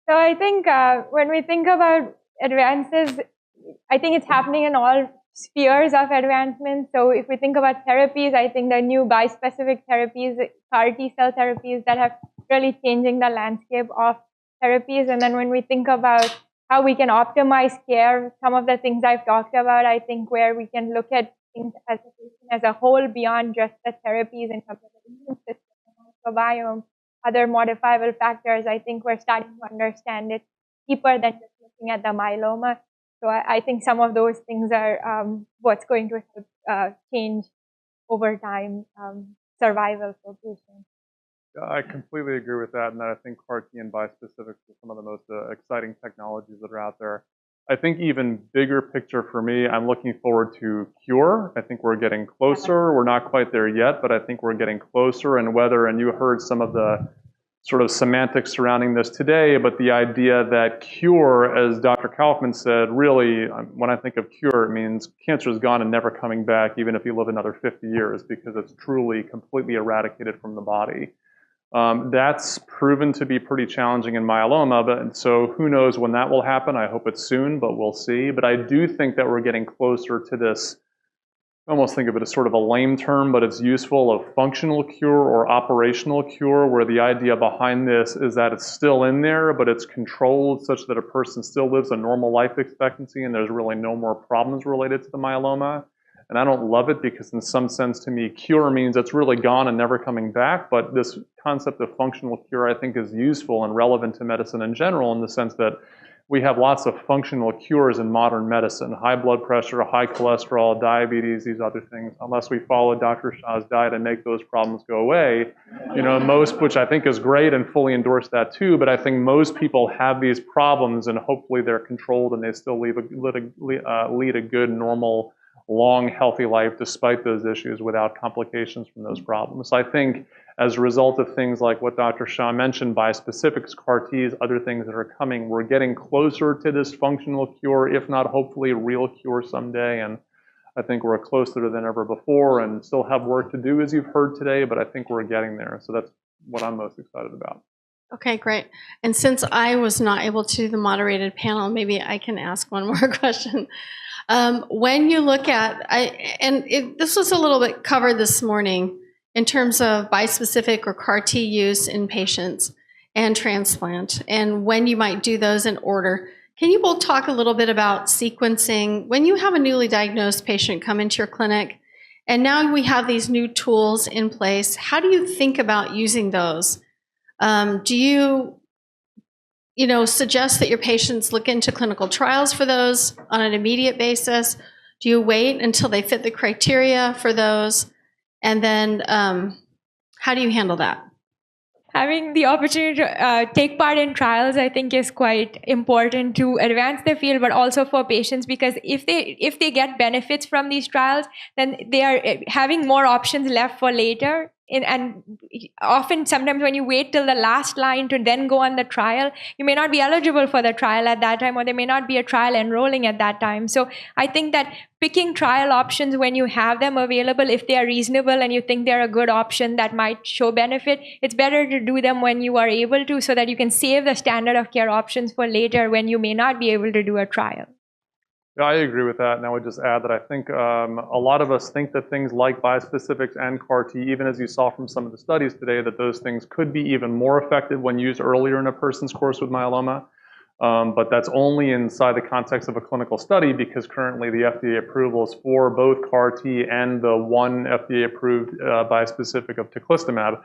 So I think when we think about advances, I think it's happening in all spheres of advancement. So if we think about therapies, I think the new bispecific therapies, CAR T cell therapies that have really changing the landscape of therapies. And then when we think about how we can optimize care, some of the things I've talked about, I think where we can look at things as a whole beyond just the therapies in terms of the immune system, microbiome, other modifiable factors, I think we're starting to understand it deeper than just looking at the myeloma. So I think some of those things are what's going to help change over time survival for patients. I completely agree with that, and that I think CAR T and bispecifics are some of the most exciting technologies that are out there. I think even bigger picture for me, I'm looking forward to cure. I think we're getting closer. We're not quite there yet, but I think we're getting closer. And you heard some of the sort of semantics surrounding this today, but the idea that cure, as Dr. Kaufman said, really, when I think of cure, it means cancer is gone and never coming back, even if you live another 50 years, because it's truly completely eradicated from the body. That's proven to be pretty challenging in myeloma, but so who knows when that will happen. I hope it's soon, but we'll see. But I do think that we're getting closer to this. I almost think of it as sort of a lame term, but it's useful, of functional cure or operational cure, where the idea behind this is that it's still in there, but it's controlled such that a person still lives a normal life expectancy and there's really no more problems related to the myeloma. And I don't love it because in some sense to me, cure means it's really gone and never coming back. But this concept of functional cure, I think, is useful and relevant to medicine in general, in the sense that we have lots of functional cures in modern medicine: high blood pressure, high cholesterol, diabetes, these other things. Unless we follow Dr. Shah's diet and make those problems go away, most, which I think is great and fully endorse that too, but I think most people have these problems and hopefully they're controlled and they still lead a good, normal, long, healthy life despite those issues without complications from those problems. So I think as a result of things like what Dr. Shah mentioned, bispecifics, CAR Ts, other things that are coming, we're getting closer to this functional cure, if not hopefully a real cure someday. And I think we're closer than ever before and still have work to do, as you've heard today, but I think we're getting there. So that's what I'm most excited about. Okay, great. And since I was not able to do the moderated panel, maybe I can ask one more question. When you look at, this was a little bit covered this morning in terms of bispecific or CAR T use in patients and transplant, and when you might do those in order. Can you both talk a little bit about sequencing? When you have a newly diagnosed patient come into your clinic, and now we have these new tools in place, how do you think about using those? Do you suggest that your patients look into clinical trials for those on an immediate basis? Do you wait until they fit the criteria for those? And then how do you handle that? Having the opportunity to take part in trials, I think, is quite important to advance the field, but also for patients, because if they get benefits from these trials, then they are having more options left for later. And often, sometimes when you wait till the last line to then go on the trial, you may not be eligible for the trial at that time, or there may not be a trial enrolling at that time. So I think that picking trial options when you have them available, if they are reasonable and you think they're a good option that might show benefit, it's better to do them when you are able to, so that you can save the standard of care options for later when you may not be able to do a trial. Yeah, I agree with that, and I would just add that I think a lot of us think that things like bispecifics and CAR T, even as you saw from some of the studies today, that those things could be even more effective when used earlier in a person's course with myeloma. But that's only inside the context of a clinical study, because currently the FDA approvals for both CAR T and the one FDA-approved bispecific of teclistamab,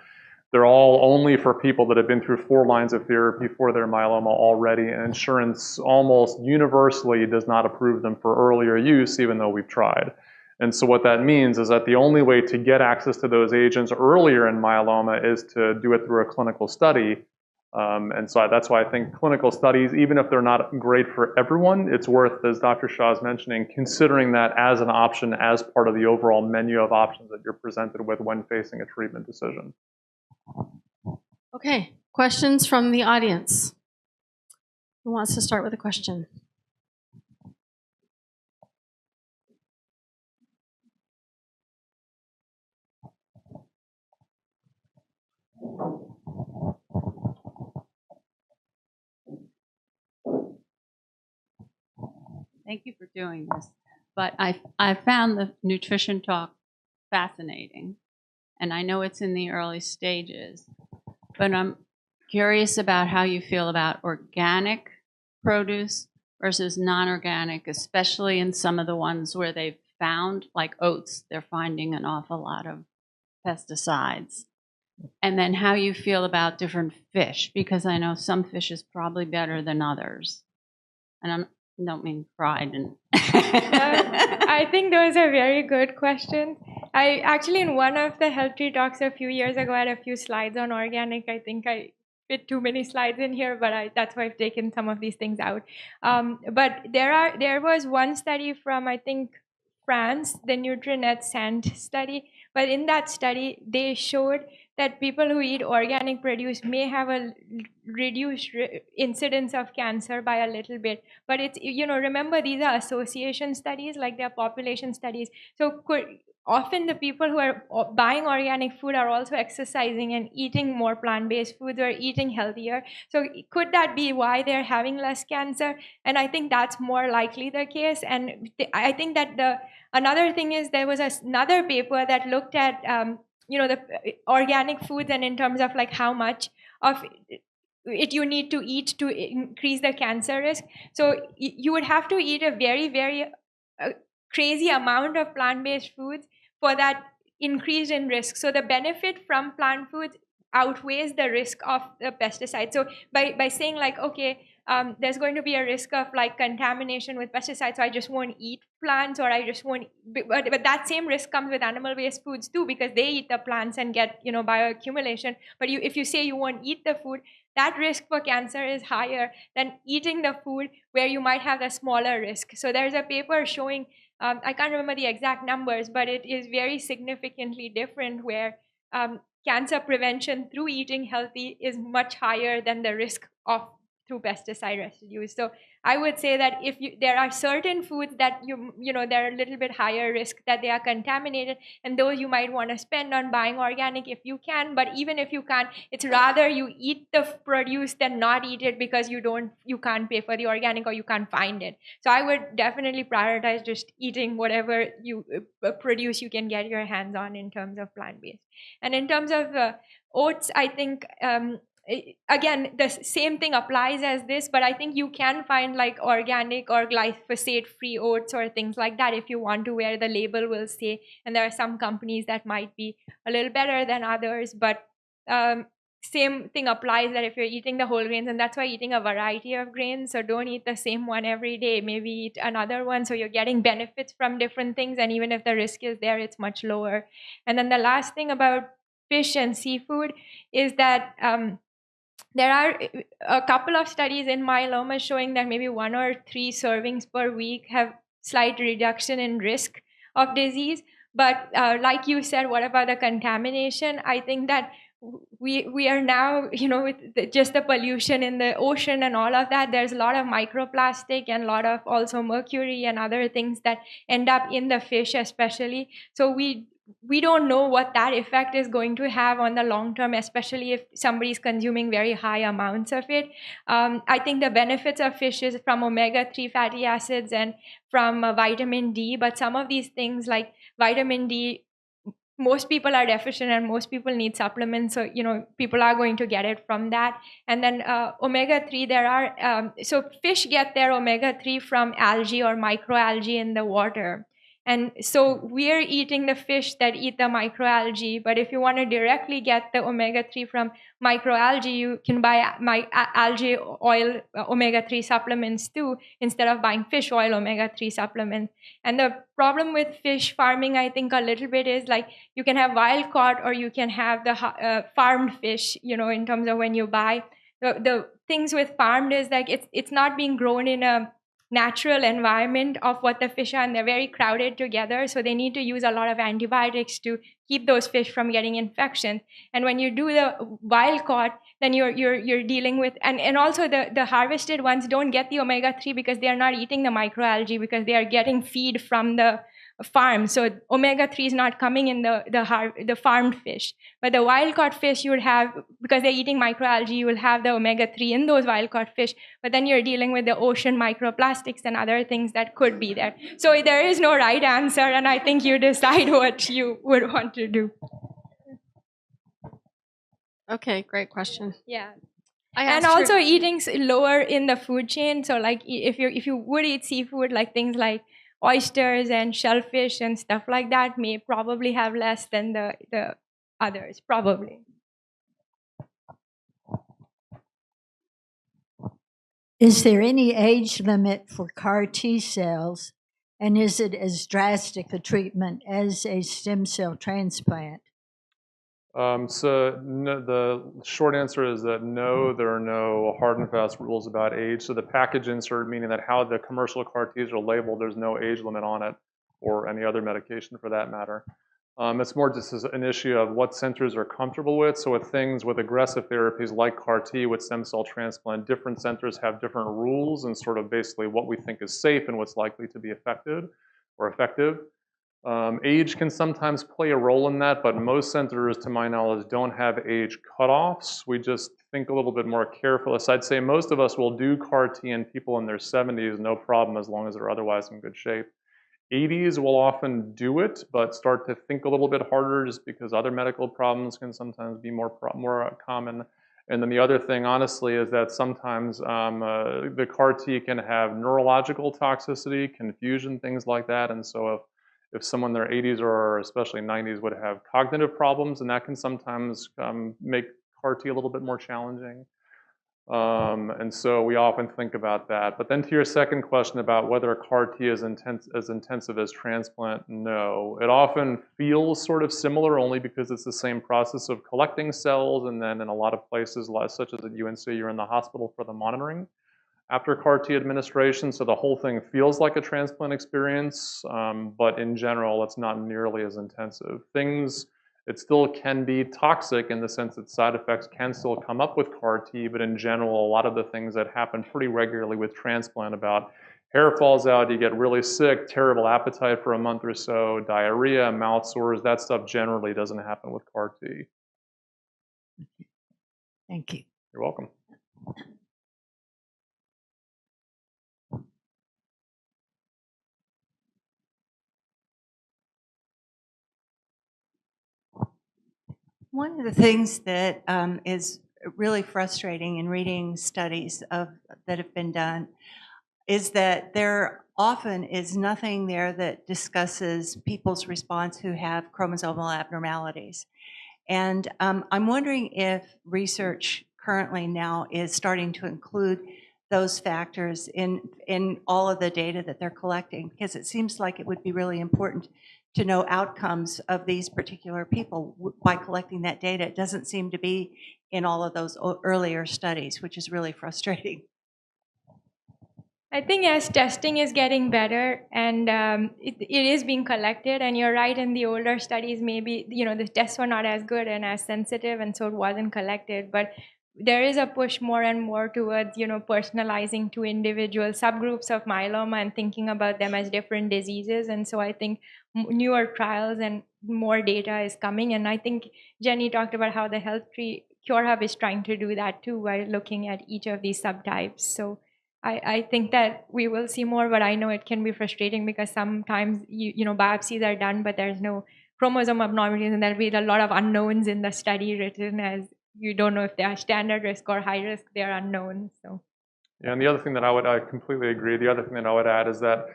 they're all only for people that have been through 4 lines of therapy for their myeloma already, and insurance almost universally does not approve them for earlier use, even though we've tried. And so what that means is that the only way to get access to those agents earlier in myeloma is to do it through a clinical study. And so that's why I think clinical studies, even if they're not great for everyone, it's worth, as Dr. Shah is mentioning, considering that as an option, as part of the overall menu of options that you're presented with when facing a treatment decision. Okay, questions from the audience? Who wants to start with a question? Thank you for doing this. But I found the nutrition talk fascinating, and I know it's in the early stages, but I'm curious about how you feel about organic produce versus non-organic, especially in some of the ones where they've found, like oats, they're finding an awful lot of pesticides. And then how you feel about different fish, because I know some fish is probably better than others. And I don't mean pride. And I think those are very good questions. I actually, in one of the HealthTree talks a few years ago, I had a few slides on organic. I think I fit too many slides in here, but that's why I've taken some of these things out. But there was one study from, I think, France, the Nutrinet Sand study. But in that study, they showed that people who eat organic produce may have a reduced incidence of cancer by a little bit. But it's, remember, these are association studies, like they're population studies. So often the people who are buying organic food are also exercising and eating more plant-based foods or eating healthier. So could that be why they're having less cancer? And I think that's more likely the case. And I think that another thing is there was another paper that looked at the organic foods, and in terms of like how much of it you need to eat to increase the cancer risk. So you would have to eat a very, very crazy amount of plant-based foods for that increase in risk. So the benefit from plant foods outweighs the risk of the pesticide. So by saying like, okay, there's going to be a risk of like contamination with pesticides, so I just won't eat plants, or I just won't. But that same risk comes with animal-based foods too, because they eat the plants and get bioaccumulation. But if you say you won't eat the food, that risk for cancer is higher than eating the food where you might have a smaller risk. So there's a paper showing, I can't remember the exact numbers, but it is very significantly different, where cancer prevention through eating healthy is much higher than the risk of through pesticide residues. So I would say that if there are certain foods that they're a little bit higher risk that they are contaminated, and those you might want to spend on buying organic if you can. But even if you can't, it's rather you eat the produce than not eat it, because you can't pay for the organic or you can't find it. So I would definitely prioritize just eating whatever you produce you can get your hands on in terms of plant-based. And in terms of oats, I think again, the same thing applies as this, but I think you can find like organic or glyphosate-free oats or things like that if you want to, where the label will say. And there are some companies that might be a little better than others, but same thing applies, that if you're eating the whole grains, and that's why eating a variety of grains. So don't eat the same one every day. Maybe eat another one, so you're getting benefits from different things, and even if the risk is there, it's much lower. And then the last thing about fish and seafood is that there are a couple of studies in myeloma showing that maybe 1 or 3 servings per week have slight reduction in risk of disease. But like you said, what about the contamination? I think that we are now, with just the pollution in the ocean and all of that, there's a lot of microplastic and a lot of also mercury and other things that end up in the fish especially. So we don't know what that effect is going to have on the long term, especially if somebody's consuming very high amounts of it. I think the benefits of fish is from omega-3 fatty acids and from vitamin D, but some of these things like vitamin D, most people are deficient and most people need supplements. So, people are going to get it from that. And then omega-3, there are, so fish get their omega-3 from algae or microalgae in the water. And so we're eating the fish that eat the microalgae. But if you want to directly get the omega-3 from microalgae, you can buy algae oil omega-3 supplements too, instead of buying fish oil omega-3 supplements. And the problem with fish farming, I think a little bit, is like you can have wild caught or you can have the farmed fish, in terms of when you buy. The things with farmed is like it's not being grown in a natural environment of what the fish are, and they're very crowded together, so they need to use a lot of antibiotics to keep those fish from getting infections. And when you do the wild caught, then you're dealing with, and also the harvested ones don't get the omega-3 because they are not eating the microalgae, because they are getting feed from the farmed. So omega-3 is not coming in the farmed fish. But the wild-caught fish, you would have, because they're eating microalgae, you will have the omega-3 in those wild-caught fish. But then you're dealing with the ocean microplastics and other things that could be there. So there is no right answer, and I think you decide what you would want to do. Okay, great question. Yeah. I And asked also her- eating lower in the food chain. So like if you would eat seafood, like things like oysters and shellfish and stuff like that may probably have less than the others, probably. Is there any age limit for CAR T cells, and is it as drastic a treatment as a stem cell transplant? So no, the short answer is that no, there are no hard and fast rules about age. So the package insert, meaning that how the commercial CAR Ts are labeled, there's no age limit on it, or any other medication for that matter. It's more just as an issue of what centers are comfortable with. So with things with aggressive therapies like CAR T with stem cell transplant, different centers have different rules and sort of basically what we think is safe and what's likely to be affected or effective. Age can sometimes play a role in that, but most centers, to my knowledge, don't have age cutoffs. We just think a little bit more carefully. So I'd say most of us will do CAR T in people in their 70s, no problem, as long as they're otherwise in good shape. 80s will often do it, but start to think a little bit harder just because other medical problems can sometimes be more common. And then the other thing, honestly, is that sometimes the CAR T can have neurological toxicity, confusion, things like that. And so if someone in their 80s or especially 90s would have cognitive problems, and that can sometimes make CAR T a little bit more challenging. And so we often think about that. But then to your second question about whether a CAR T is as intensive as transplant, no. It often feels sort of similar only because it's the same process of collecting cells, and then in a lot of places, such as at UNC, you're in the hospital for the monitoring after CAR T administration, so the whole thing feels like a transplant experience, but in general, it's not nearly as intensive. It still can be toxic in the sense that side effects can still come up with CAR T, but in general, a lot of the things that happen pretty regularly with transplant about hair falls out, you get really sick, terrible appetite for a month or so, diarrhea, mouth sores, that stuff generally doesn't happen with CAR T. Thank you. You're welcome. One of the things that is really frustrating in reading studies that have been done is that there often is nothing there that discusses people's response who have chromosomal abnormalities. And I'm wondering if research currently now is starting to include those factors in all of the data that they're collecting, because it seems like it would be really important to know outcomes of these particular people by collecting that data. It doesn't seem to be in all of those earlier studies, which is really frustrating. I think as testing is getting better and it is being collected, and you're right, in the older studies, maybe, the tests were not as good and as sensitive, and so it wasn't collected. But there is a push more and more towards, personalizing to individual subgroups of myeloma and thinking about them as different diseases. And so I think newer trials and more data is coming. And I think Jenny talked about how the HealthTree Cure Hub is trying to do that too by looking at each of these subtypes. So I think that we will see more, but I know it can be frustrating because sometimes biopsies are done, but there's no chromosome abnormalities, and there'll be a lot of unknowns in the study written as you don't know if they are standard risk or high risk. They are unknown. So yeah, and the other thing that I completely agree. The other thing that I would add is that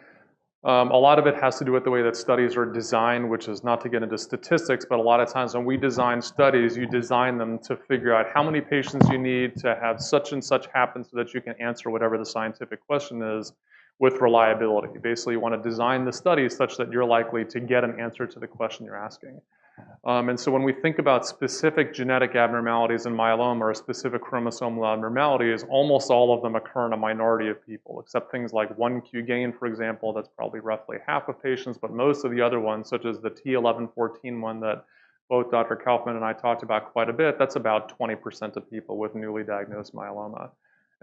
a lot of it has to do with the way that studies are designed, which is not to get into statistics, but a lot of times when we design studies, you design them to figure out how many patients you need to have such and such happen so that you can answer whatever the scientific question is with reliability. Basically, you want to design the study such that you're likely to get an answer to the question you're asking. And so when we think about specific genetic abnormalities in myeloma or specific chromosomal abnormalities, almost all of them occur in a minority of people, except things like 1q gain, for example, that's probably roughly half of patients, but most of the other ones, such as the T1114 one that both Dr. Kaufman and I talked about quite a bit, that's about 20% of people with newly diagnosed myeloma.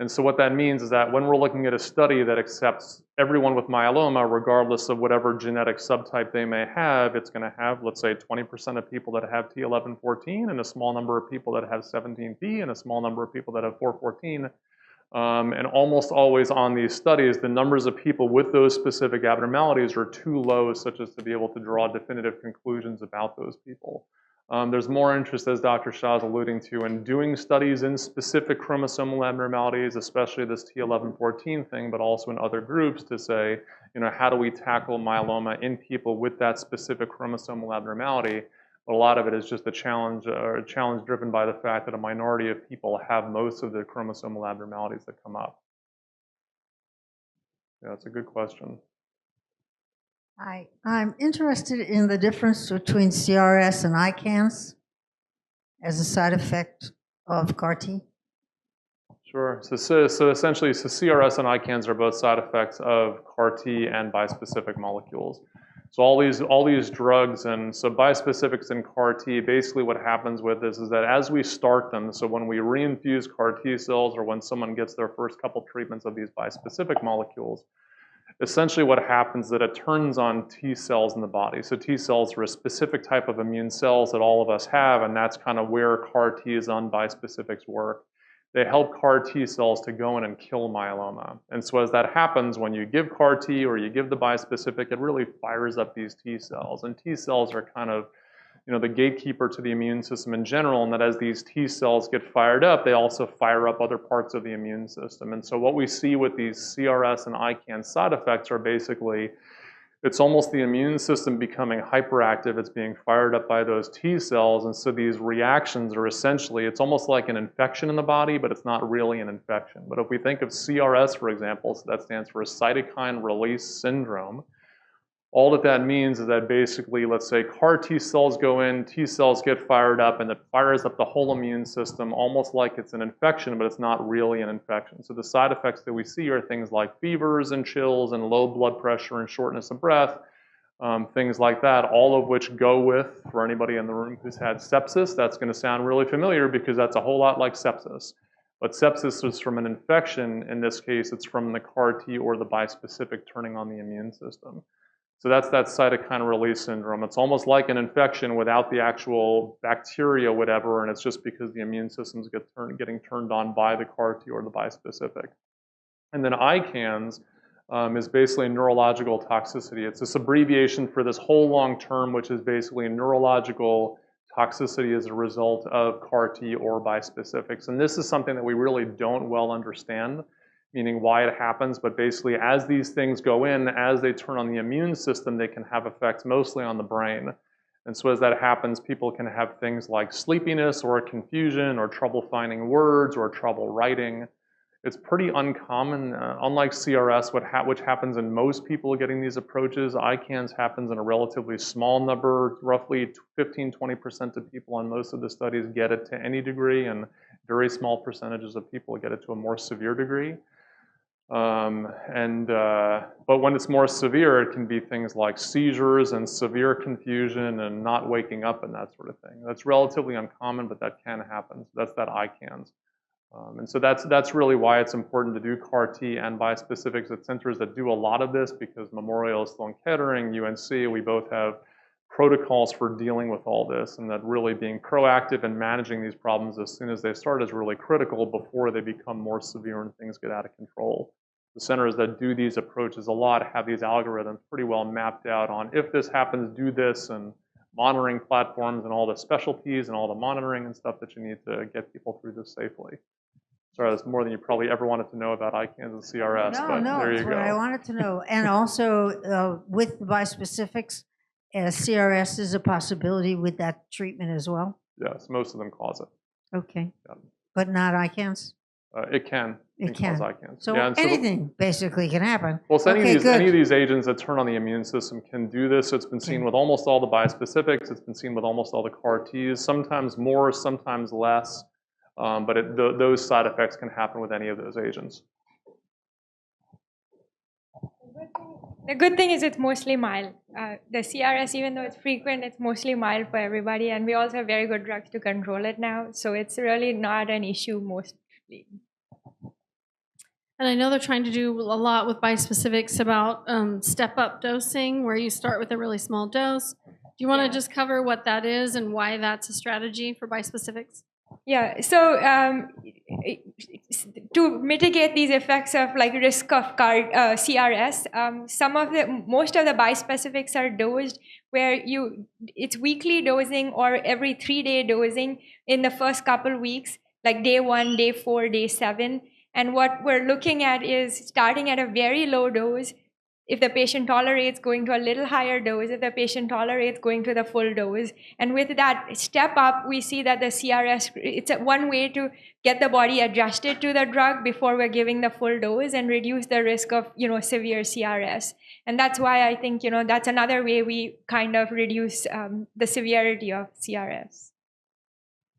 And so what that means is that when we're looking at a study that accepts everyone with myeloma, regardless of whatever genetic subtype they may have, it's going to have, let's say, 20% of people that have T1114 and a small number of people that have 17p and a small number of people that have 414. And almost always on these studies, the numbers of people with those specific abnormalities are too low such as to be able to draw definitive conclusions about those people. There's more interest, as Dr. Shah is alluding to, in doing studies in specific chromosomal abnormalities, especially this T1114 thing, but also in other groups to say, how do we tackle myeloma in people with that specific chromosomal abnormality? But a lot of it is just a challenge driven by the fact that a minority of people have most of the chromosomal abnormalities that come up. Yeah, it's a good question. I'm interested in the difference between CRS and ICANS as a side effect of CAR-T. Sure. So essentially, CRS and ICANS are both side effects of CAR-T and bispecific molecules. So all these drugs, and so bispecifics and CAR-T, basically what happens with this is that as we start them, so when we reinfuse CAR-T cells or when someone gets their first couple treatments of these bispecific molecules, essentially what happens is that it turns on T cells in the body. So T cells are a specific type of immune cells that all of us have, and that's kind of where CAR-Ts on bispecifics work. They help CAR-T cells to go in and kill myeloma. And so as that happens, when you give CAR-T or you give the bispecific, it really fires up these T cells. And T cells are kind of the gatekeeper to the immune system in general, and that as these T cells get fired up, they also fire up other parts of the immune system. And so what we see with these CRS and ICANS side effects are basically, it's almost the immune system becoming hyperactive. It's being fired up by those T cells, and so these reactions are essentially, it's almost like an infection in the body, but it's not really an infection. But if we think of CRS, for example, so that stands for a cytokine release syndrome, all that means is that basically, let's say CAR-T cells go in, T cells get fired up, and it fires up the whole immune system almost like it's an infection, but it's not really an infection. So the side effects that we see are things like fevers and chills and low blood pressure and shortness of breath, things like that, all of which go with, for anybody in the room who's had sepsis, that's going to sound really familiar because that's a whole lot like sepsis. But sepsis is from an infection. In this case, it's from the CAR-T or the bispecific turning on the immune system. So that's that cytokine release syndrome. It's almost like an infection without the actual bacteria, whatever, and it's just because the immune system's getting turned on by the CAR-T or the bispecific. And then ICANS is basically neurological toxicity. It's this abbreviation for this whole long term, which is basically neurological toxicity as a result of CAR-T or bispecifics. And this is something that we really don't well understand, meaning why it happens, but basically as these things go in, as they turn on the immune system, they can have effects mostly on the brain. And so as that happens, people can have things like sleepiness or confusion or trouble finding words or trouble writing. It's pretty uncommon, unlike CRS, which happens in most people getting these approaches. ICANS happens in a relatively small number, roughly 15-20% of people on most of the studies get it to any degree, and very small percentages of people get it to a more severe degree. But when it's more severe, it can be things like seizures and severe confusion and not waking up and that sort of thing. That's relatively uncommon, but that can happen. So that's that ICANS. And so that's really why it's important to do CAR-T and bispecifics at centers that do a lot of this, because Memorial Sloan Kettering, UNC, we both have protocols for dealing with all this, and that really being proactive and managing these problems as soon as they start is really critical before they become more severe and things get out of control. The centers that do these approaches a lot have these algorithms pretty well mapped out on if this happens, do this, and monitoring platforms and all the specialties and all the monitoring and stuff that you need to get people through this safely. Sorry, that's more than you probably ever wanted to know about ICANS and CRS, but there you that's go. what I wanted to know. And also with the bispecifics, CRS is a possibility with that treatment as well? Yes, most of them cause it. Okay. Yeah. But not ICANS? It can. It can. Cause ICANS. So yeah, anything basically can happen. Well, so Okay, any of these agents that turn on the immune system can do this. It's been seen with almost all the bispecifics. It's been seen with almost all the CAR-Ts, sometimes more, sometimes less. But those side effects can happen with any of those agents. The good thing is it's mostly mild. The CRS, even though it's frequent, it's mostly mild for everybody, and we also have very good drugs to control it now. So it's really not an issue mostly. And I know they're trying to do a lot with bispecifics about step-up dosing, where you start with a really small dose. Do you want to just cover what that is and why that's a strategy for bispecifics? Yeah, so to mitigate these effects of like risk of CRS, most of the bispecifics are dosed where it's weekly dosing or every 3-day dosing in the first couple weeks, like day 1, day 4, day 7. And what we're looking at is starting at a very low dose. If the patient tolerates, going to a little higher dose. If the patient tolerates, going to the full dose. And with that step up, we see that the CRS, it's one way to get the body adjusted to the drug before we're giving the full dose and reduce the risk of, severe CRS. And that's why I think, that's another way we kind of reduce the severity of CRS.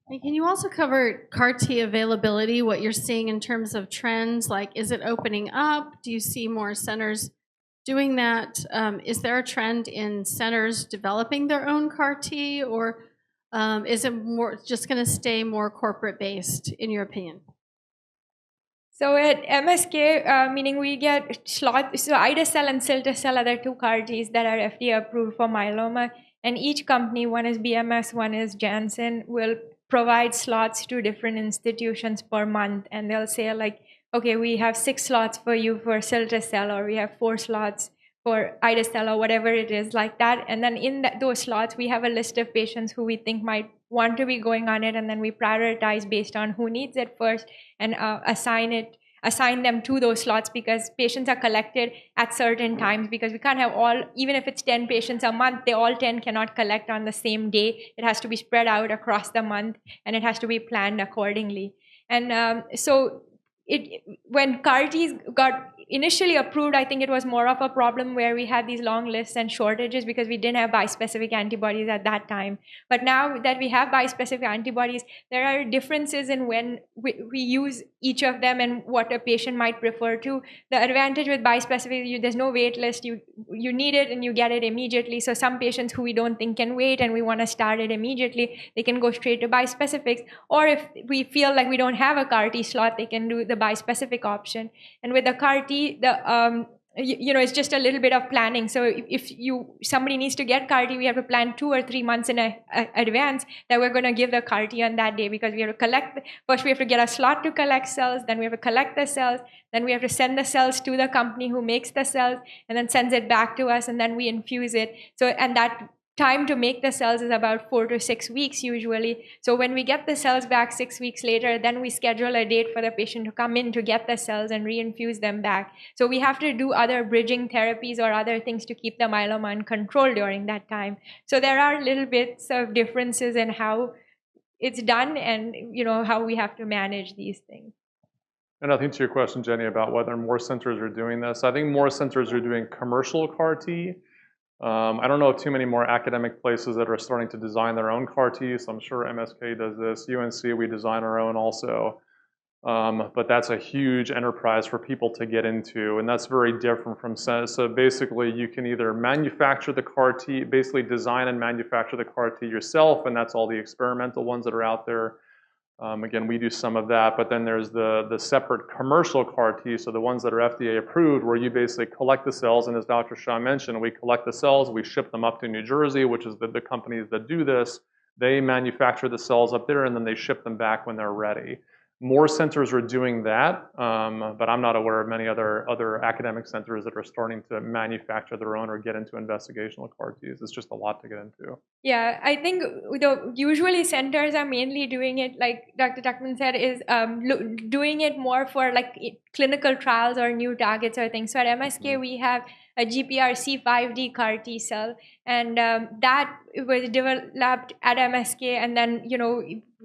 And can you also cover CAR T availability, what you're seeing in terms of trends? Like, is it opening up? Do you see more centers doing that? Is there a trend in centers developing their own CAR T, or is it more just going to stay more corporate based, in your opinion? So at MSK, meaning we get slots, so ide-cel and cilta-cel are the 2 CAR Ts that are FDA approved for myeloma. And each company, one is BMS, one is Janssen, will provide slots to different institutions per month. And they'll say like, okay, we have 6 slots for you for cilta-cel, or we have 4 slots for ide-cel, or whatever it is like that. And then in those slots, we have a list of patients who we think might want to be going on it. And then we prioritize based on who needs it first and assign them to those slots, because patients are collected at certain times, because we can't have even if it's 10 patients a month, they all 10 cannot collect on the same day. It has to be spread out across the month, and it has to be planned accordingly. And when CAR Ts got initially approved, I think it was more of a problem where we had these long lists and shortages because we didn't have bispecific antibodies at that time. But now that we have bispecific antibodies, there are differences in when we use each of them and what a patient might prefer to. The advantage with bispecific, there's no wait list. You need it and you get it immediately. So some patients who we don't think can wait and we want to start it immediately, they can go straight to bispecifics. Or if we feel like we don't have a CAR T slot, they can do the bispecific option. And with the CAR T, it's just a little bit of planning. So if somebody needs to get CAR T, we have to plan 2 or 3 months in advance that we're going to give the CAR T on that day, because we have to first we have to get a slot to collect cells, then we have to collect the cells, then we have to send the cells to the company who makes the cells, and then sends it back to us, and then we infuse it. And that time to make the cells is about 4 to 6 weeks usually. So when we get the cells back 6 weeks later, then we schedule a date for the patient to come in to get the cells and reinfuse them back. So we have to do other bridging therapies or other things to keep the myeloma in control during that time. So there are little bits of differences in how it's done and how we have to manage these things. And I think to your question, Jenny, about whether more centers are doing this, I think more centers are doing commercial CAR T. I don't know of too many more academic places that are starting to design their own CAR T, so I'm sure MSK does this. UNC, we design our own also. But that's a huge enterprise for people to get into, and that's very different from, so basically you can either manufacture the CAR T, basically design and manufacture the CAR T yourself, and that's all the experimental ones that are out there. Again, we do some of that, but then there's the separate commercial CAR T, so the ones that are FDA approved, where you basically collect the cells, and as Dr. Shah mentioned, we collect the cells, we ship them up to New Jersey, which is the companies that do this. They manufacture the cells up there, and then they ship them back when they're ready. More centers are doing that, but I'm not aware of many other academic centers that are starting to manufacture their own or get into investigational CAR Ts. It's just a lot to get into. Yeah, I think usually centers are mainly doing it, like Dr. Tuckman said, is doing it more for like clinical trials or new targets or things. So at MSK, we have a GPRC5D CAR T cell, and that was developed at MSK, and then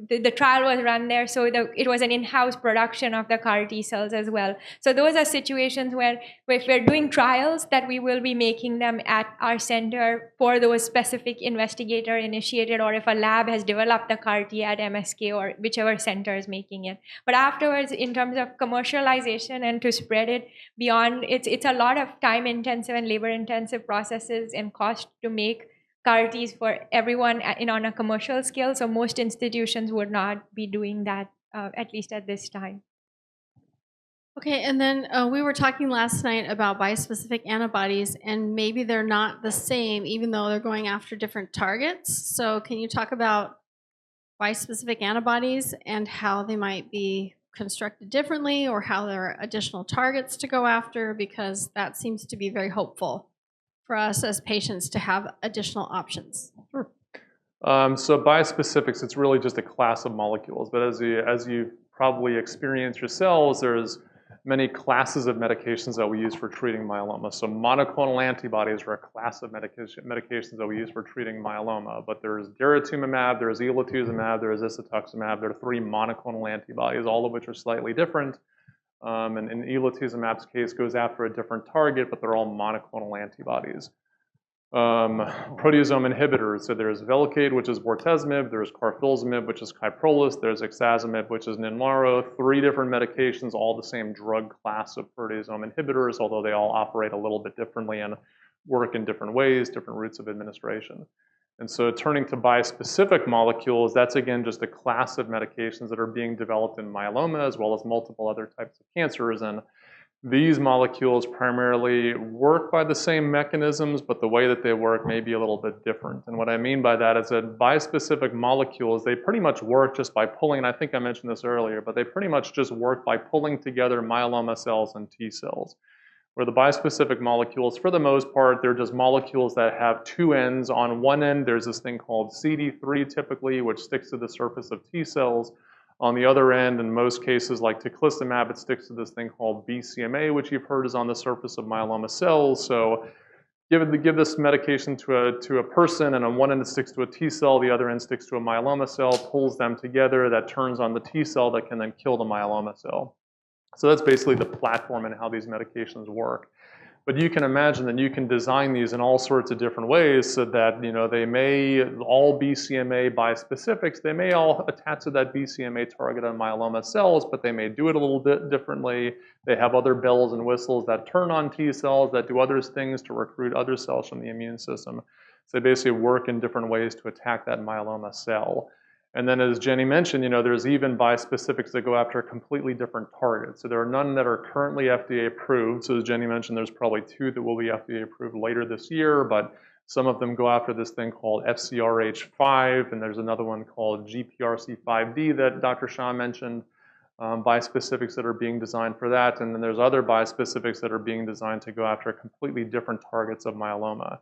the trial was run there, so it was an in-house production of the CAR T cells as well. So those are situations where if we're doing trials, that we will be making them at our center for those specific investigator-initiated, or if a lab has developed the CAR T at MSK or whichever center is making it. But afterwards, in terms of commercialization and to spread it beyond, it's a lot of time-intensive and labor-intensive processes and cost to make CAR Ts for everyone on a commercial scale. So most institutions would not be doing that, at least at this time. Okay, and then we were talking last night about bispecific antibodies, and maybe they're not the same, even though they're going after different targets. So, can you talk about bispecific antibodies and how they might be constructed differently, or how there are additional targets to go after? Because that seems to be very hopeful for us as patients to have additional options. Sure. So bispecifics, it's really just a class of molecules. But as you probably experience yourselves, there's many classes of medications that we use for treating myeloma. So monoclonal antibodies are a class of medications that we use for treating myeloma. But there's daratumumab, there's elotuzumab, there's isatuximab. There are 3 monoclonal antibodies, all of which are slightly different. And in elotuzumab's case, goes after a different target, but they're all monoclonal antibodies. Proteasome inhibitors. So there's Velcade, which is bortezomib. There's carfilzomib, which is Kyprolis. There's ixazomib, which is Ninmaro. 3 different medications, all the same drug class of proteasome inhibitors, although they all operate a little bit differently and work in different ways, different routes of administration. And so turning to bispecific molecules, that's again just a class of medications that are being developed in myeloma as well as multiple other types of cancers. And these molecules primarily work by the same mechanisms, but the way that they work may be a little bit different. And what I mean by that is that bispecific molecules, they pretty much work just by pulling, and I think I mentioned this earlier, but they pretty much just work by pulling together myeloma cells and T cells. Where the bispecific molecules, for the most part, they're just molecules that have 2 ends. On one end, there's this thing called CD3 typically, which sticks to the surface of T cells. On the other end, in most cases like teclistamab, it sticks to this thing called BCMA, which you've heard is on the surface of myeloma cells. So give this medication to a person, and on one end it sticks to a T cell, the other end sticks to a myeloma cell, pulls them together, that turns on the T cell that can then kill the myeloma cell. So that's basically the platform and how these medications work. But you can imagine that you can design these in all sorts of different ways so that, they may all BCMA bispecifics, they may all attach to that BCMA target on myeloma cells, but they may do it a little bit differently. They have other bells and whistles that turn on T cells, that do other things to recruit other cells from the immune system. So they basically work in different ways to attack that myeloma cell. And then as Jenny mentioned, there's even bispecifics that go after completely different targets. So there are none that are currently FDA approved. So as Jenny mentioned, there's probably 2 that will be FDA approved later this year, but some of them go after this thing called FcRH5, and there's another one called GPRC5D that Dr. Shah mentioned, bispecifics that are being designed for that. And then there's other bispecifics that are being designed to go after completely different targets of myeloma.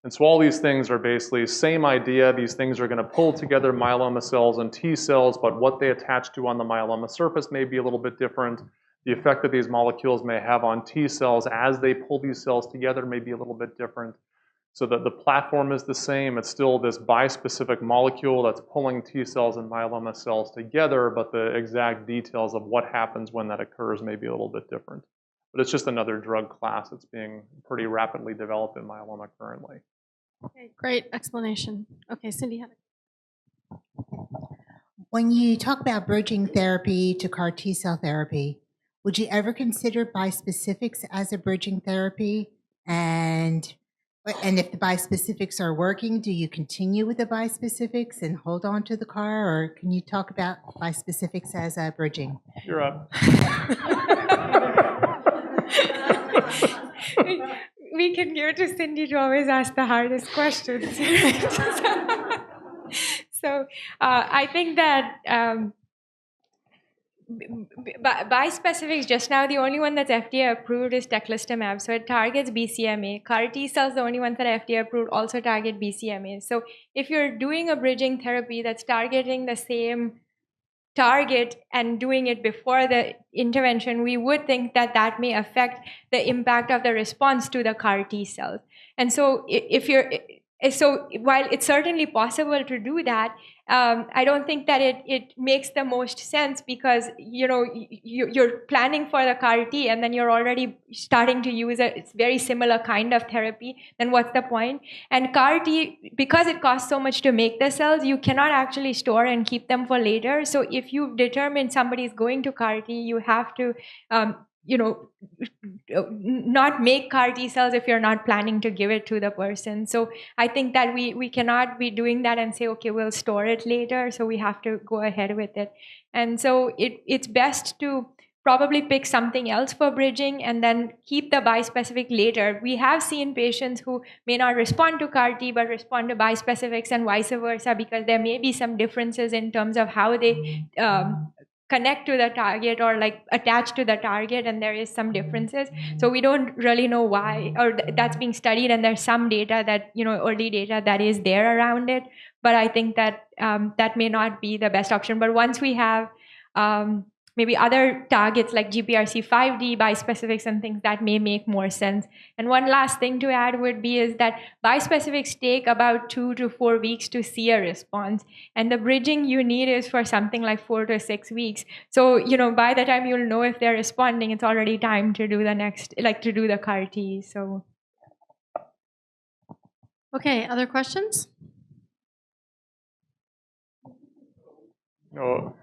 And so all these things are basically same idea. These things are going to pull together myeloma cells and T cells, but what they attach to on the myeloma surface may be a little bit different. The effect that these molecules may have on T cells as they pull these cells together may be a little bit different. So that the platform is the same. It's still this bispecific molecule that's pulling T cells and myeloma cells together, but the exact details of what happens when that occurs may be a little bit different. But it's just another drug class that's being pretty rapidly developed in myeloma currently. Okay, great explanation. Okay, Cindy had When you talk about bridging therapy to CAR T cell therapy, would you ever consider bispecifics as a bridging therapy? And if the bispecifics are working, do you continue with the bispecifics and hold on to the CAR, or can you talk about bispecifics as a bridging? You're up. We can give it to Cindy to always ask the hardest questions. So I think that bispecifics, just now the only one that's FDA approved is teclistamab. So it targets BCMA. CAR T cells, the only ones that are FDA approved, also target BCMA. So if you're doing a bridging therapy that's targeting the same target and doing it before the intervention, we would think that that may affect the impact of the response to the CAR T cells. And so while it's certainly possible to do that, I don't think that it makes the most sense, because you're planning for the CAR T and then you're already starting to use a very similar kind of therapy. Then what's the point? And CAR T, because it costs so much to make the cells, you cannot actually store and keep them for later. So if you determine somebody is going to CAR T, you have to not make CAR T cells if you're not planning to give it to the person. So I think that we cannot be doing that and say, okay, we'll store it later. So we have to go ahead with it. And so it's best to probably pick something else for bridging and then keep the bispecific later. We have seen patients who may not respond to CAR T but respond to bispecifics and vice versa, because there may be some differences in terms of how they connect to the target or like attach to the target, and there is some differences. So we don't really know why, or that's being studied, and there's some data that, early data that is there around it. But I think that that may not be the best option. But once we have maybe other targets like GPRC5D, bispecifics and things, that may make more sense. And one last thing to add would be is that bispecifics take about 2 to 4 weeks to see a response. And the bridging you need is for something like 4 to 6 weeks. So, by the time you'll know if they're responding, it's already time to do the next, like to do the CAR T. So. Okay, other questions? No.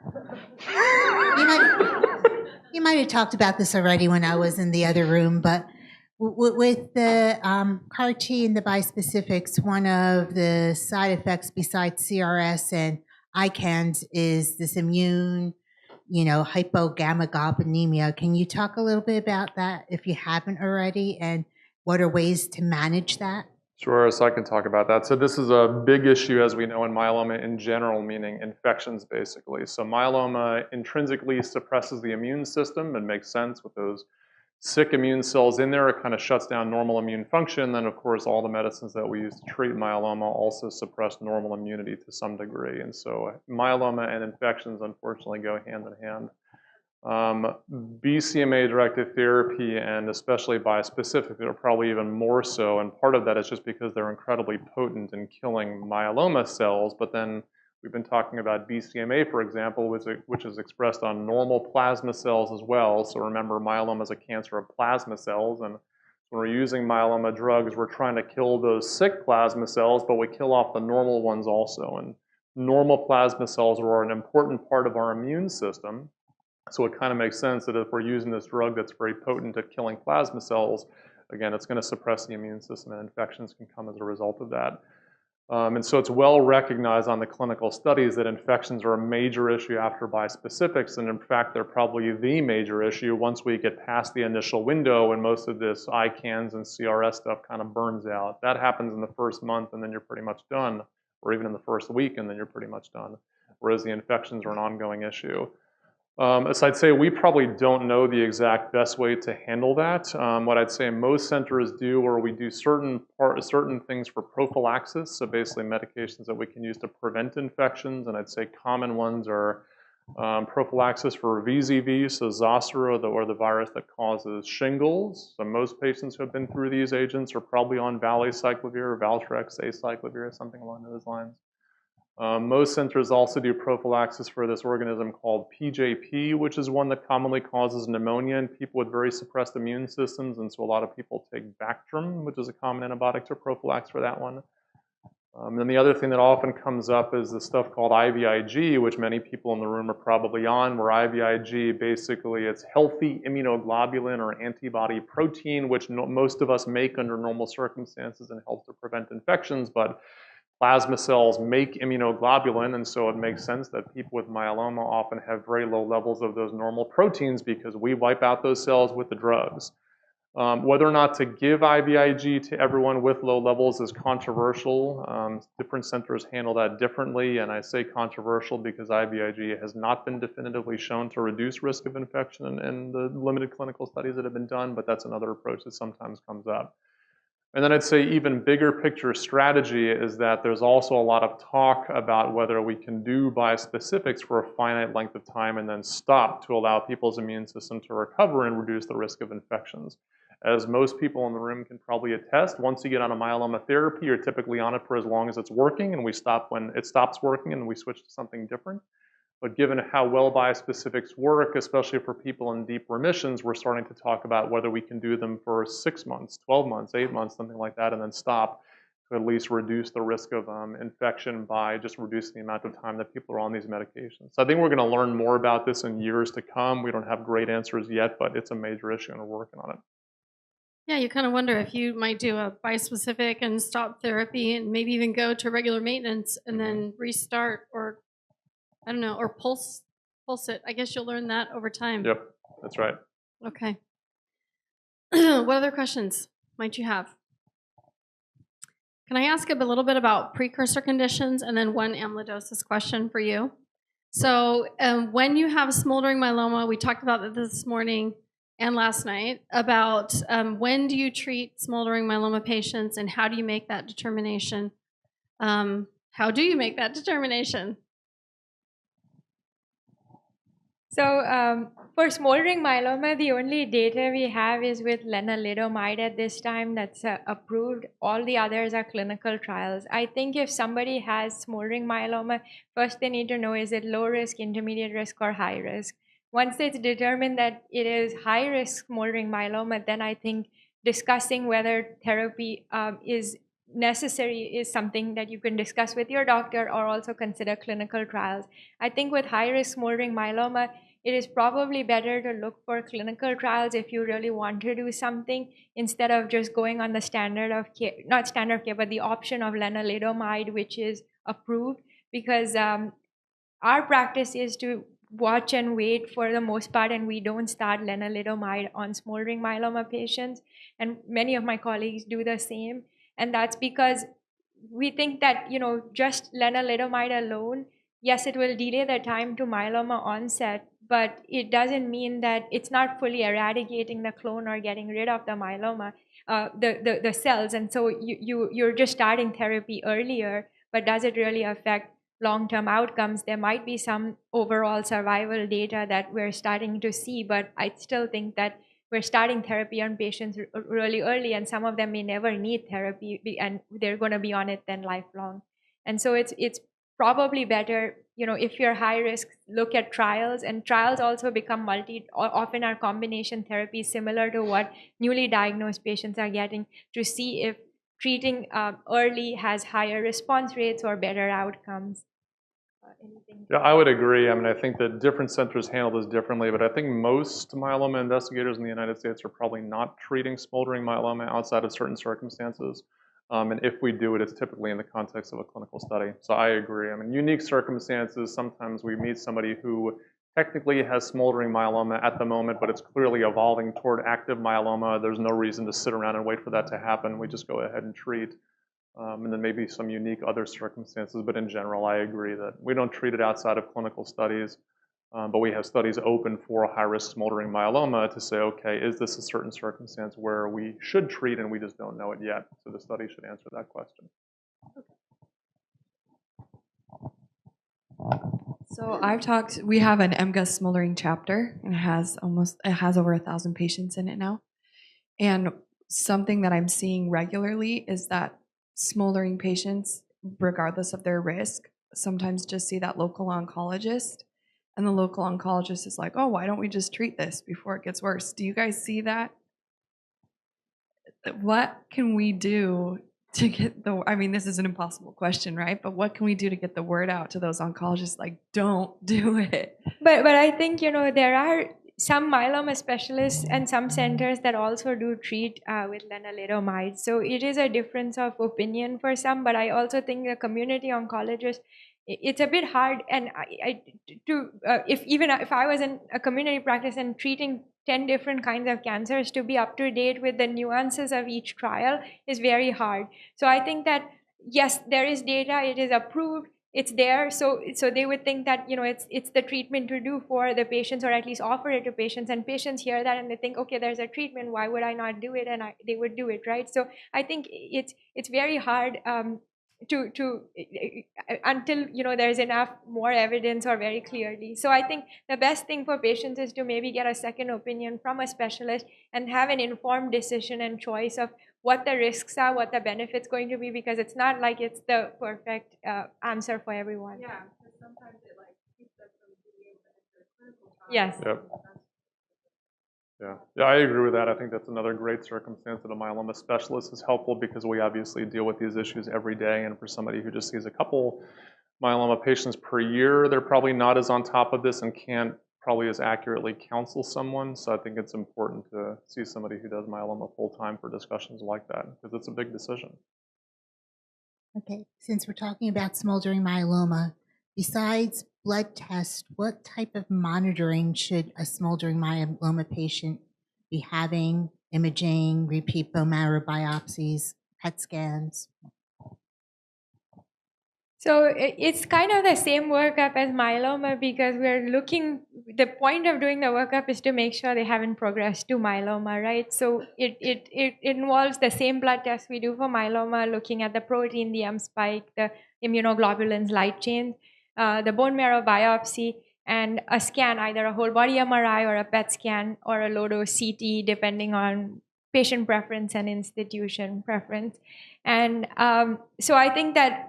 You might have talked about this already when I was in the other room, but with the CAR T and the bispecifics, one of the side effects besides CRS and ICANS is this immune, hypogammaglobulinemia. Can you talk a little bit about that if you haven't already, and what are ways to manage that? Sure, so I can talk about that. So this is a big issue, as we know, in myeloma in general, meaning infections, basically. So myeloma intrinsically suppresses the immune system. It makes sense with those sick immune cells in there. It kind of shuts down normal immune function. Then, of course, all the medicines that we use to treat myeloma also suppress normal immunity to some degree. And so myeloma and infections, unfortunately, go hand in hand. BCMA-directed therapy, and especially bispecific, are probably even more so, and part of that is just because they're incredibly potent in killing myeloma cells. But then we've been talking about BCMA, for example, which is expressed on normal plasma cells as well. So remember, myeloma is a cancer of plasma cells, and when we're using myeloma drugs, we're trying to kill those sick plasma cells, but we kill off the normal ones also. And normal plasma cells are an important part of our immune system. So it kind of makes sense that if we're using this drug that's very potent at killing plasma cells, again, it's going to suppress the immune system, and infections can come as a result of that. And so it's well recognized on the clinical studies that infections are a major issue after bispecifics, and in fact, they're probably the major issue once we get past the initial window and most of this ICANS and CRS stuff kind of burns out. That happens in the first month, and then you're pretty much done, or even in the first week, and then you're pretty much done, whereas the infections are an ongoing issue. So I'd say we probably don't know the exact best way to handle that. What I'd say most centers do, or we do certain things for prophylaxis, so basically medications that we can use to prevent infections, and I'd say common ones are prophylaxis for VZV, so Zoster, or the virus that causes shingles. So most patients who have been through these agents are probably on valacyclovir, Valtrex, acyclovir, something along those lines. Most centers also do prophylaxis for this organism called PJP, which is one that commonly causes pneumonia in people with very suppressed immune systems, and so a lot of people take Bactrim, which is a common antibiotic, to prophylax for that one. Then the other thing that often comes up is the stuff called IVIG, which many people in the room are probably on, where IVIG, basically it's healthy immunoglobulin or antibody protein, which most of us make under normal circumstances and helps to prevent infections, but plasma cells make immunoglobulin, and so it makes sense that people with myeloma often have very low levels of those normal proteins because we wipe out those cells with the drugs. Whether or not to give IVIG to everyone with low levels is controversial. Different centers handle that differently, and I say controversial because IVIG has not been definitively shown to reduce risk of infection in the limited clinical studies that have been done, but that's another approach that sometimes comes up. And then I'd say even bigger picture strategy is that there's also a lot of talk about whether we can do bispecifics for a finite length of time and then stop to allow people's immune system to recover and reduce the risk of infections. As most people in the room can probably attest, once you get on a myeloma therapy, you're typically on it for as long as it's working, and we stop when it stops working and we switch to something different. But given how well bispecifics work, especially for people in deep remissions, we're starting to talk about whether we can do them for 6 months, 12 months, 8 months, something like that, and then stop to at least reduce the risk of infection by just reducing the amount of time that people are on these medications. So I think we're going to learn more about this in years to come. We don't have great answers yet, but it's a major issue and we're working on it. Yeah, you kind of wonder if you might do a bispecific and stop therapy and maybe even go to regular maintenance and then restart, or I don't know, or pulse it. I guess you'll learn that over time. Yep. That's right. Okay. What other questions might you have? Can I ask a little bit about precursor conditions and then one amyloidosis question for you? So, when you have smoldering myeloma, we talked about that this morning and last night about when do you treat smoldering myeloma patients and how do you make that determination? How do you make that determination? So for smoldering myeloma, the only data we have is with lenalidomide at this time that's approved. All the others are clinical trials. I think if somebody has smoldering myeloma, first they need to know, is it low risk, intermediate risk, or high risk? Once it's determined that it is high risk smoldering myeloma, then I think discussing whether therapy is necessary is something that you can discuss with your doctor or also consider clinical trials. I think with high risk smoldering myeloma, it is probably better to look for clinical trials if you really want to do something instead of just going on the standard of care, not standard of care, but the option of lenalidomide, which is approved, because our practice is to watch and wait for the most part, and we don't start lenalidomide on smoldering myeloma patients. And many of my colleagues do the same. And that's because we think that, just lenalidomide alone, yes, it will delay the time to myeloma onset, but it doesn't mean that it's not fully eradicating the clone or getting rid of the myeloma, the cells. And so you're just starting therapy earlier, but does it really affect long-term outcomes? There might be some overall survival data that we're starting to see, but I still think that we're starting therapy on patients really early, and some of them may never need therapy, and they're going to be on it then lifelong. And so it's probably better, if you're high risk, look at trials, and trials also become often are combination therapies similar to what newly diagnosed patients are getting, to see if treating early has higher response rates or better outcomes. Anything? Yeah, I would agree. I mean, I think that different centers handle this differently, but I think most myeloma investigators in the United States are probably not treating smoldering myeloma outside of certain circumstances. And if we do it, it's typically in the context of a clinical study. So I agree. I mean, unique circumstances, sometimes we meet somebody who technically has smoldering myeloma at the moment, but it's clearly evolving toward active myeloma. There's no reason to sit around and wait for that to happen. We just go ahead and treat. And then maybe some unique other circumstances, but in general, I agree that we don't treat it outside of clinical studies, but we have studies open for high-risk smoldering myeloma to say, okay, is this a certain circumstance where we should treat and we just don't know it yet? So the study should answer that question. So we have an MGUS smoldering chapter, and it has over 1,000 patients in it now. And something that I'm seeing regularly is that smoldering patients, regardless of their risk, sometimes just see that local oncologist, and the local oncologist is like, oh, why don't we just treat this before it gets worse? Do you guys see that? What can we do to get this is an impossible question, right? But what can we do to get the word out to those oncologists, like, don't do it? But I think, there are some myeloma specialists and some centers that also do treat with lenalidomide. So it is a difference of opinion for some, but I also think the community oncologist, it's a bit hard. And if I was in a community practice and treating 10 different kinds of cancers, to be up to date with the nuances of each trial is very hard. So I think that, yes, there is data, it is approved, it's there, so they would think that it's the treatment to do for the patients, or at least offer it to patients, and patients hear that and they think, okay, there's a treatment, why would I not do it? And they would do it, right? So I think it's very hard to until there's enough more evidence or very clearly. So I think the best thing for patients is to maybe get a second opinion from a specialist and have an informed decision and choice of what the risks are, what the benefits going to be, because it's not like it's the perfect answer for everyone. Yeah, because sometimes it keeps us from being able to enter clinical trials. Yes. Yep. Yeah, I agree with that. I think that's another great circumstance that a myeloma specialist is helpful, because we obviously deal with these issues every day. And for somebody who just sees a couple myeloma patients per year, they're probably not as on top of this and can't probably as accurately counsel someone. So I think it's important to see somebody who does myeloma full-time for discussions like that, because it's a big decision. Okay, since we're talking about smoldering myeloma, besides blood test, what type of monitoring should a smoldering myeloma patient be having? Imaging, repeat bone marrow biopsies, PET scans? So it's kind of the same workup as myeloma because the point of doing the workup is to make sure they haven't progressed to myeloma, right? So it involves the same blood tests we do for myeloma, looking at the protein, the M spike, the immunoglobulins, light chains, the bone marrow biopsy, and a scan, either a whole body MRI or a PET scan or a low-dose CT, depending on patient preference and institution preference. And so I think that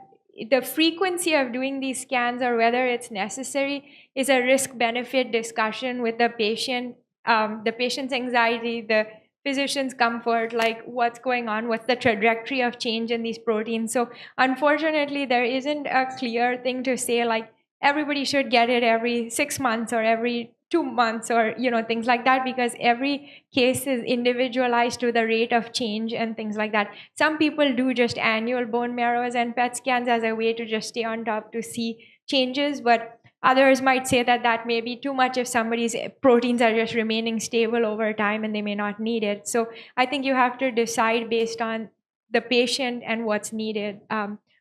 the frequency of doing these scans or whether it's necessary is a risk-benefit discussion with the patient, the patient's anxiety, the physician's comfort, like what's going on, what's the trajectory of change in these proteins. So unfortunately, there isn't a clear thing to say like everybody should get it every 6 months or every 2 months or things like that, because every case is individualized to the rate of change and things like that. Some people do just annual bone marrows and PET scans as a way to just stay on top to see changes, but others might say that that may be too much if somebody's proteins are just remaining stable over time and they may not need it. So I think you have to decide based on the patient and what's needed.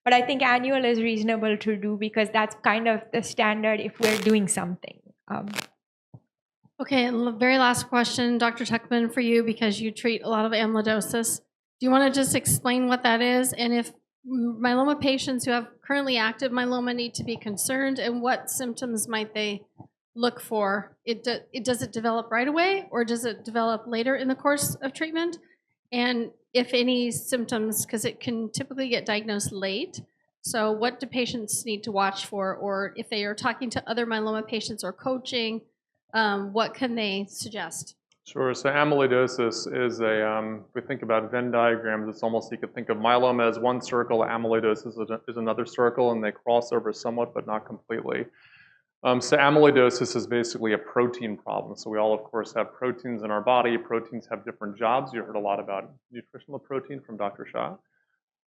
But I think annual is reasonable to do because that's kind of the standard if we're doing something. Okay, and the very last question, Dr. Tuckman, for you, because you treat a lot of amyloidosis. Do you want to just explain what that is, and if myeloma patients who have currently active myeloma need to be concerned, and what symptoms might they look for? Does it develop right away, or does it develop later in the course of treatment? And if any symptoms, because it can typically get diagnosed late, so what do patients need to watch for? Or if they are talking to other myeloma patients or coaching, what can they suggest? Sure. So amyloidosis is if we think about Venn diagrams, it's almost, you could think of myeloma as one circle, amyloidosis is another circle, and they cross over somewhat, but not completely. So amyloidosis is basically a protein problem. So we all, of course, have proteins in our body. Proteins have different jobs. You heard a lot about nutritional protein from Dr. Shah.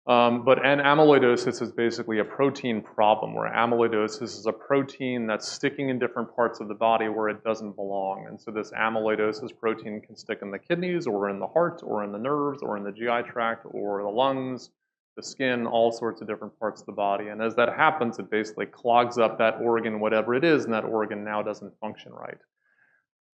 But amyloidosis is basically a protein problem, where amyloidosis is a protein that's sticking in different parts of the body where it doesn't belong. And so this amyloidosis protein can stick in the kidneys or in the heart or in the nerves or in the GI tract or the lungs, the skin, all sorts of different parts of the body. And as that happens, it basically clogs up that organ, whatever it is, and that organ now doesn't function right.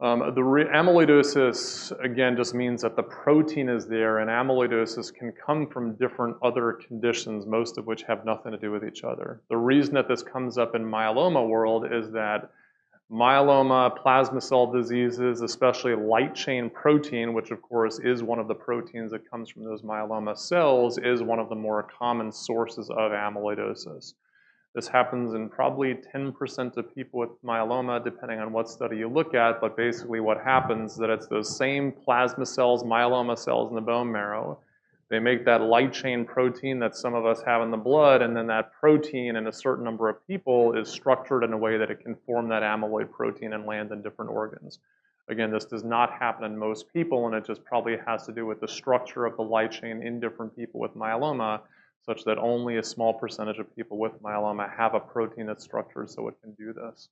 Amyloidosis, again, just means that the protein is there, and amyloidosis can come from different other conditions, most of which have nothing to do with each other. The reason that this comes up in myeloma world is that myeloma, plasma cell diseases, especially light chain protein, which of course is one of the proteins that comes from those myeloma cells, is one of the more common sources of amyloidosis. This happens in probably 10% of people with myeloma, depending on what study you look at, but basically what happens is that it's those same plasma cells, myeloma cells in the bone marrow. They make that light chain protein that some of us have in the blood, and then that protein in a certain number of people is structured in a way that it can form that amyloid protein and land in different organs. Again, this does not happen in most people, and it just probably has to do with the structure of the light chain in different people with myeloma, such that only a small percentage of people with myeloma have a protein that's structured so it can do this.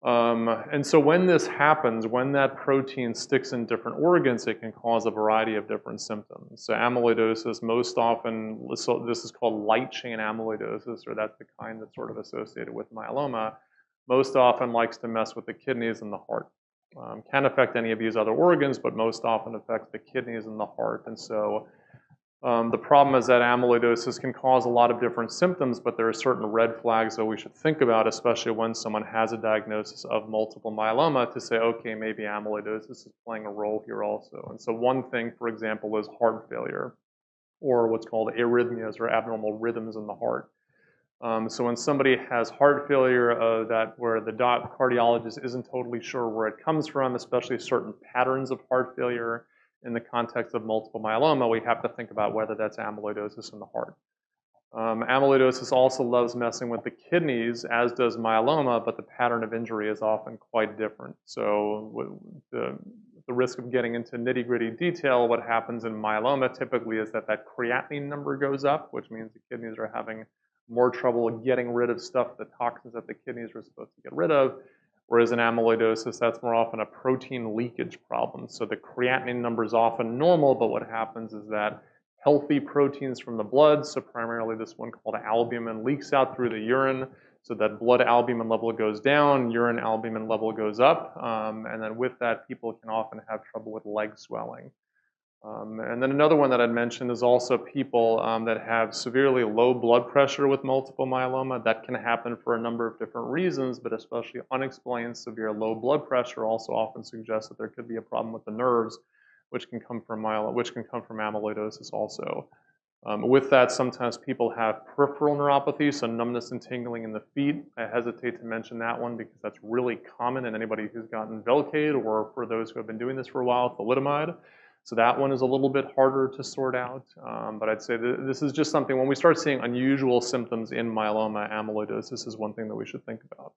And so when this happens, when that protein sticks in different organs, it can cause a variety of different symptoms. So amyloidosis, most often, so this is called light chain amyloidosis, or that's the kind that's sort of associated with myeloma, most often likes to mess with the kidneys and the heart. Can affect any of these other organs, but most often affects the kidneys and the heart. And so the problem is that amyloidosis can cause a lot of different symptoms, but there are certain red flags that we should think about, especially when someone has a diagnosis of multiple myeloma, to say, okay, maybe amyloidosis is playing a role here also. And so one thing, for example, is heart failure, or what's called arrhythmias, or abnormal rhythms in the heart. So when somebody has heart failure where the cardiologist isn't totally sure where it comes from, especially certain patterns of heart failure, in the context of multiple myeloma, we have to think about whether that's amyloidosis in the heart. Amyloidosis also loves messing with the kidneys, as does myeloma, but the pattern of injury is often quite different. So the risk of getting into nitty-gritty detail, what happens in myeloma typically is that creatinine number goes up, which means the kidneys are having more trouble getting rid of stuff, the toxins that the kidneys are supposed to get rid of. Whereas in amyloidosis, that's more often a protein leakage problem. So the creatinine number is often normal, but what happens is that healthy proteins from the blood, so primarily this one called albumin, leaks out through the urine. So that blood albumin level goes down, urine albumin level goes up, and then with that, people can often have trouble with leg swelling. And then another one that I'd mention is also people that have severely low blood pressure with multiple myeloma. That can happen for a number of different reasons, but especially unexplained severe low blood pressure also often suggests that there could be a problem with the nerves, which can come from amyloidosis also. With that, sometimes people have peripheral neuropathy, so numbness and tingling in the feet. I hesitate to mention that one because that's really common in anybody who's gotten Velcade, or for those who have been doing this for a while, thalidomide. So that one is a little bit harder to sort out, but I'd say this is just something, when we start seeing unusual symptoms in myeloma, amyloidosis is one thing that we should think about.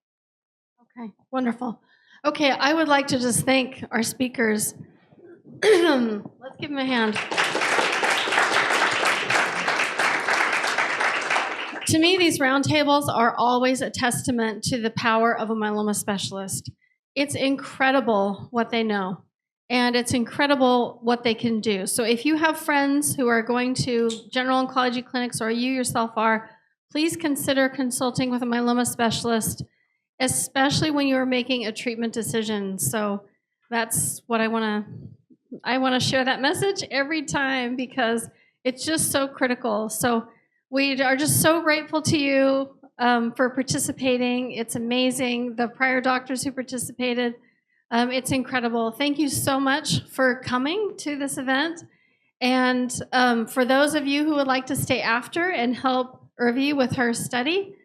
Okay, wonderful. Okay, I would like to just thank our speakers. Let's give them a hand. To me, these roundtables are always a testament to the power of a myeloma specialist. It's incredible what they know. And it's incredible what they can do. So if you have friends who are going to general oncology clinics, or you yourself are, please consider consulting with a myeloma specialist, especially when you're making a treatment decision. So that's what I want to share that message every time, because it's just so critical. So we are just so grateful to you for participating. It's amazing. The prior doctors who participated, it's incredible. Thank you so much for coming to this event. And for those of you who would like to stay after and help Urvi with her study,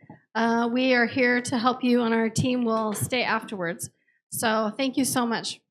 we are here to help you, and our team will stay afterwards. So thank you so much.